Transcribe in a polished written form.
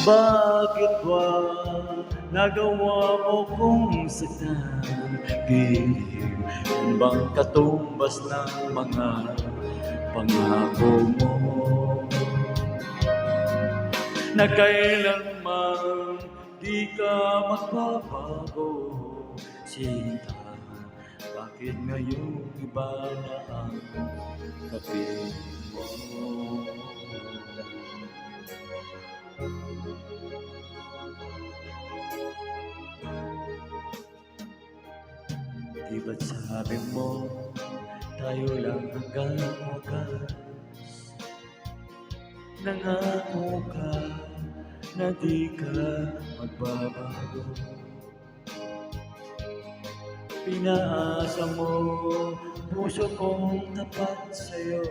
Bakit ba nagawa mo kong saktan? Giliw bang katumbas ng mga pangako mo na kailanman di ka magbabago, sinta? Bakit ngayon iba na ang kapit mo? Di ba't sabi mo tayo lang hanggang wakas? Nangako ka na di ka magbabago. Pinaasa mo puso kong tapat sa'yo,